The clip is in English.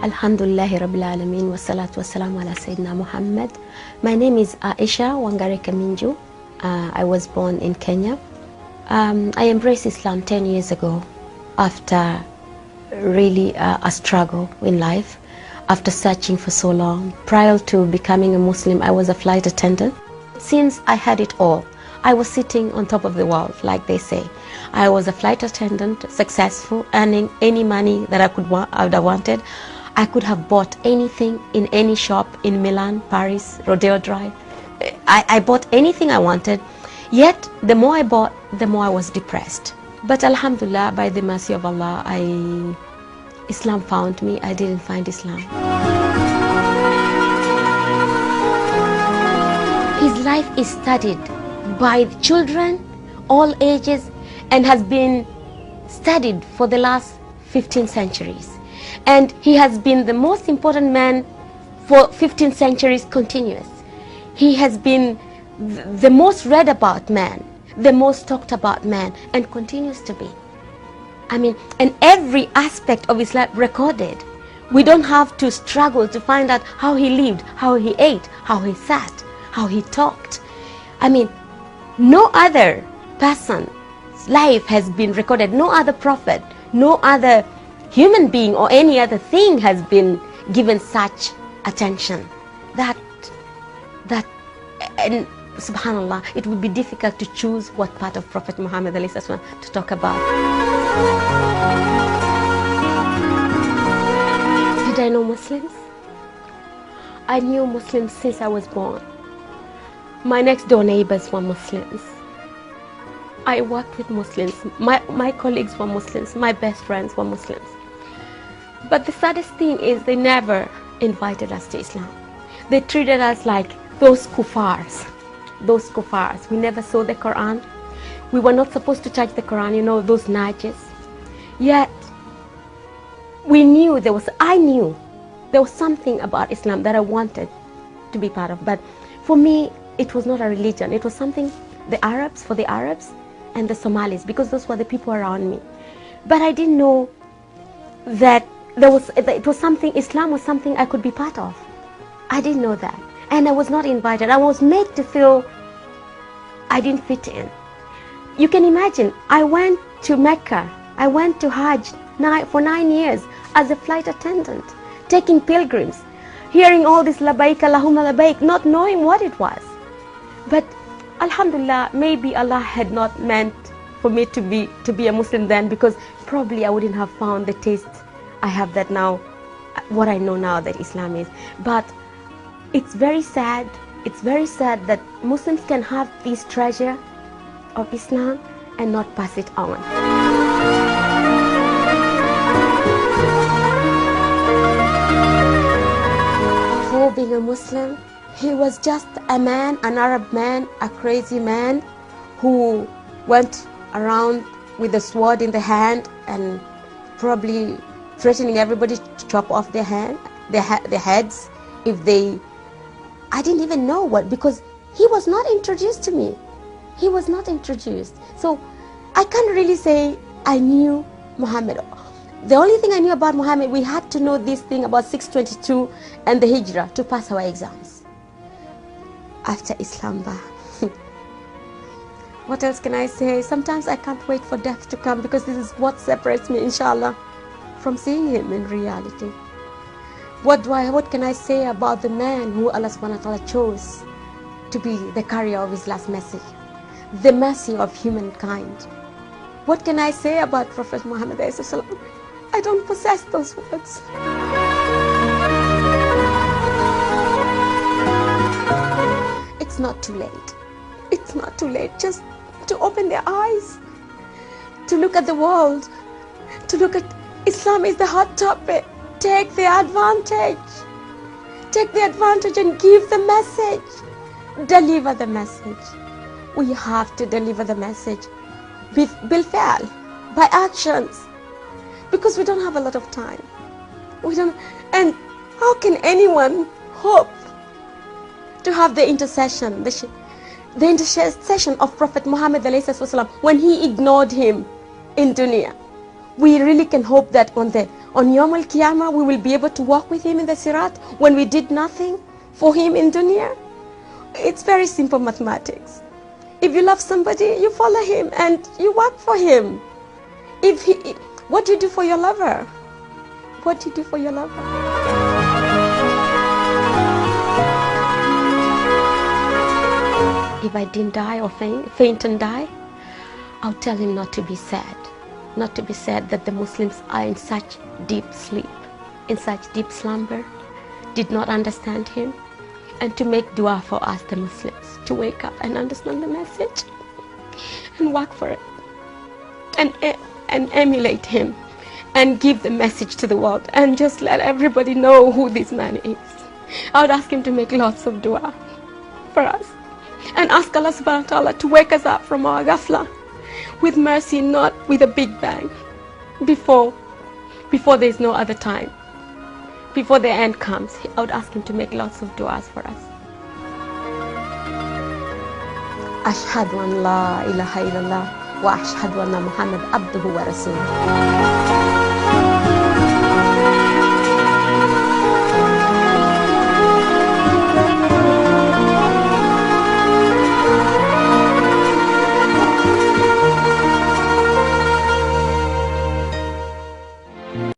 Alhamdulillahi Rabbil Alameen wa salatu wa salamu ala Sayyidina Muhammad. My name is Aisha Wangare Kaminju. I was born in Kenya. I embraced Islam 10 years ago after really a struggle in life, after searching for so long. Prior to becoming a Muslim, I was a flight attendant. Since I had it all, I was sitting on top of the world, like they say. I was a flight attendant, successful, earning any money that I would have wanted. I could have bought anything in any shop in Milan, Paris, Rodeo Drive. I bought anything I wanted. Yet, the more I bought, the more I was depressed. But Alhamdulillah, by the mercy of Allah, Islam found me. I didn't find Islam. His life is studied by children, all ages, and has been studied for the last 15 centuries. And he has been the most important man for 15 centuries continuous. He has been the most read about man, the most talked about man, and continues to be. And every aspect of his life recorded. We don't have to struggle to find out how he lived, how he ate, how he sat, how he talked. No other person's life has been recorded. No other prophet, no other human being or any other thing has been given such attention. And subhanallah, it would be difficult to choose what part of Prophet Muhammad to talk about. Did I know Muslims? I knew Muslims since I was born. My next door neighbors were Muslims. I worked with Muslims. My colleagues were Muslims. My best friends were Muslims. But the saddest thing is they never invited us to Islam. They treated us like those kuffars. Those kuffars. We never saw the Quran. We were not supposed to touch the Quran, those najis. Yet, I knew there was something about Islam that I wanted to be part of. But for me, it was not a religion. It was something, for the Arabs and the Somalis, because those were the people around me. But I didn't know that Islam was something I could be part of. I didn't know that. And I was not invited. I was made to feel I didn't fit in. You can imagine, I went to Mecca. I went to Hajj for 9 years as a flight attendant, taking pilgrims, hearing all this labaik Allahumma labaik, not knowing what it was. But alhamdulillah, maybe Allah had not meant for me to be a Muslim then, because probably I wouldn't have found the taste I have that now, what I know now that Islam is. But it's very sad that Muslims can have this treasure of Islam and not pass it on. Before being a Muslim, he was just a man, an Arab man, a crazy man who went around with a sword in the hand and probably threatening everybody to chop off their heads if they... I didn't even know what, because he was not introduced to me. He was not introduced. So I can't really say I knew Muhammad. The only thing I knew about Muhammad, we had to know this thing about 622 and the Hijrah to pass our exams. After Islam, what else can I say? Sometimes I can't wait for death to come, because this is what separates me, inshallah, from seeing him in reality. What can I say about the man who Allah subhanahu wa ta'ala chose to be the carrier of his last message, the mercy of humankind? What can I say about Prophet Muhammad? I don't possess those words. It's not too late. It's not too late just to open their eyes, to look at the world, to look at Islam is the hot topic. Take the advantage and give the message. Deliver the message. We have to deliver the message بالفعل, by actions, because we don't have a lot of time. And how can anyone hope to have the intercession, the intercession of Prophet Muhammad when he ignored him in dunya? We really can hope that on on Yom Al-Qiyamah we will be able to walk with him in the Sirat when we did nothing for him in dunya? It's very simple mathematics. If you love somebody, you follow him and you work for him. What do you do for your lover? What do you do for your lover? If I didn't die or faint and die, I'll tell him not to be sad. Not to be sad that the Muslims are in such deep sleep, in such deep slumber, did not understand him, and to make dua for us, the Muslims, to wake up and understand the message and work for it and emulate him and give the message to the world and just let everybody know who this man is. I would ask him to make lots of dua for us and ask Allah subhanahu wa ta'ala to wake us up from our ghafla with mercy, not with a big bang, before there's no other time, before the end comes. I would ask him to make lots of du'as for us. Ashhadu an la ilaha illallah wa ashhadu anna Muhammad abduhu wa rasuluh.